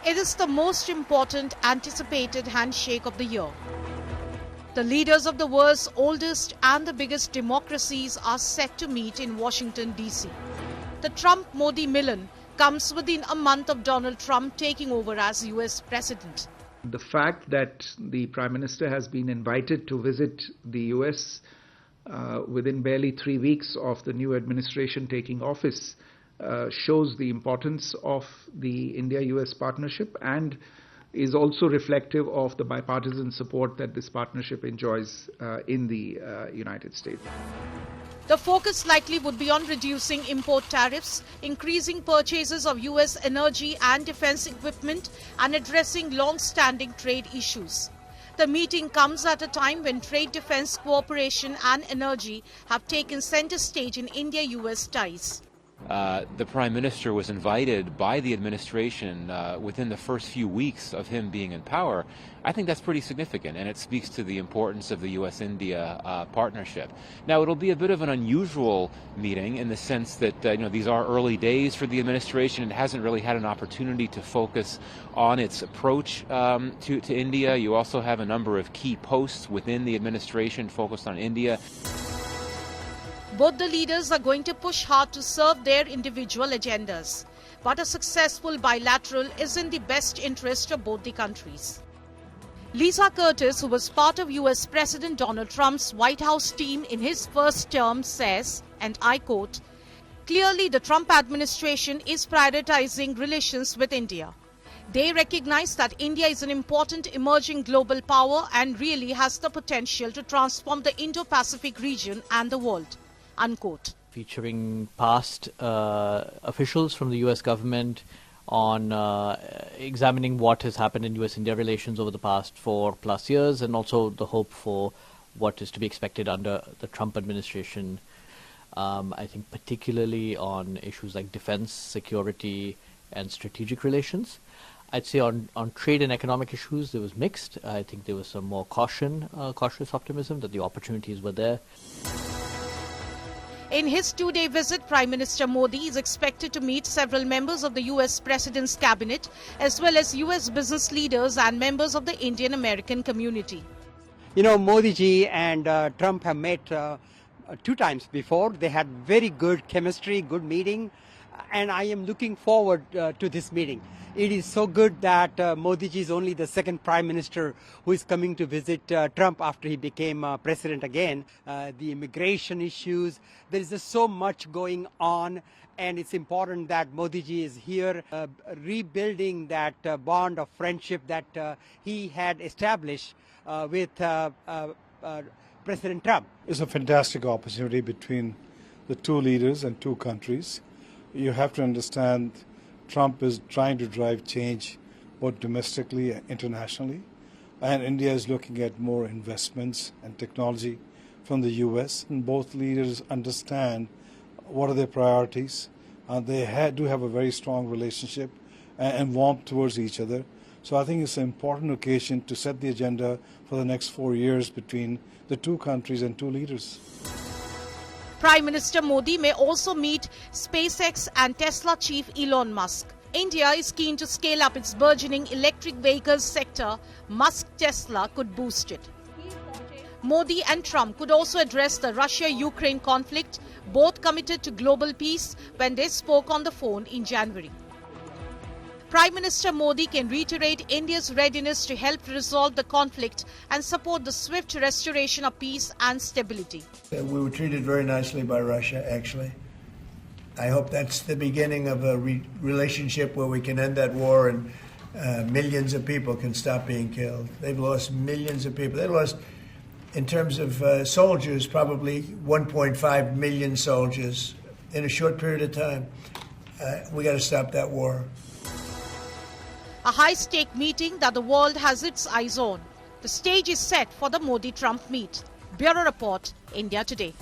It is the most important anticipated handshake of the year. The leaders of the world's oldest and the biggest democracies are set to meet in Washington, D.C. The Trump-Modi Milan comes within a month of Donald Trump taking over as U.S. president. The fact that the Prime Minister has been invited to visit the U.S. Within barely 3 weeks of the new administration taking office shows the importance of the India-U.S. partnership and is also reflective of the bipartisan support that this partnership enjoys in the United States. The focus likely would be on reducing import tariffs, increasing purchases of U.S. energy and defense equipment, and addressing long-standing trade issues. The meeting comes at a time when trade, defense, cooperation and energy have taken center stage in India-U.S. ties. The Prime Minister was invited by the administration within the first few weeks of him being in power. I think that's pretty significant, and it speaks to the importance of the U.S.-India partnership. Now, it'll be a bit of an unusual meeting in the sense that these are early days for the administration. It hasn't really had an opportunity to focus on its approach to India. You also have a number of key posts within the administration focused on India. Both the leaders are going to push hard to serve their individual agendas. But a successful bilateral is in the best interest of both the countries. Lisa Curtis, who was part of U.S. President Donald Trump's White House team in his first term, says, and I quote, "Clearly the Trump administration is prioritizing relations with India. They recognize that India is an important emerging global power and really has the potential to transform the Indo-Pacific region and the world." Unquote. Featuring past officials from the U.S. government on examining what has happened in U.S.-India relations over the past 4+ years, and also the hope for what is to be expected under the Trump administration. I think particularly on issues like defense, security, and strategic relations. I'd say on trade and economic issues, there was mixed. I think there was some more cautious optimism that the opportunities were there. In his 2-day visit, Prime Minister Modi is expected to meet several members of the U.S. President's cabinet, as well as U.S. business leaders and members of the Indian American community. Modi ji and Trump have met 2 times before. They had very good chemistry, good meeting, and I am looking forward to this meeting. It is so good that Modi ji is only the second Prime Minister who is coming to visit Trump after he became president again. The immigration issues, there is just so much going on, and it's important that Modi ji is here rebuilding that bond of friendship that he had established with President Trump. It's a fantastic opportunity between the 2 leaders and 2 countries. You have to understand Trump is trying to drive change both domestically and internationally, and India is looking at more investments and technology from the U.S. And both leaders understand what are their priorities. They do have a very strong relationship and warmth towards each other. So I think it's an important occasion to set the agenda for the next 4 years between the 2 countries and 2 leaders. Prime Minister Modi may also meet SpaceX and Tesla chief Elon Musk. India is keen to scale up its burgeoning electric vehicles sector. Musk's Tesla could boost it. Modi and Trump could also address the Russia-Ukraine conflict, both committed to global peace when they spoke on the phone in January. Prime Minister Modi can reiterate India's readiness to help resolve the conflict and support the swift restoration of peace and stability. We were treated very nicely by Russia, actually. I hope that's the beginning of a relationship where we can end that war and millions of people can stop being killed. They've lost millions of people. They lost, in terms of soldiers, probably 1.5 million soldiers in a short period of time. We got to stop that war. A high-stake meeting that the world has its eyes on. The stage is set for the Modi-Trump meet. Bureau Report, India Today.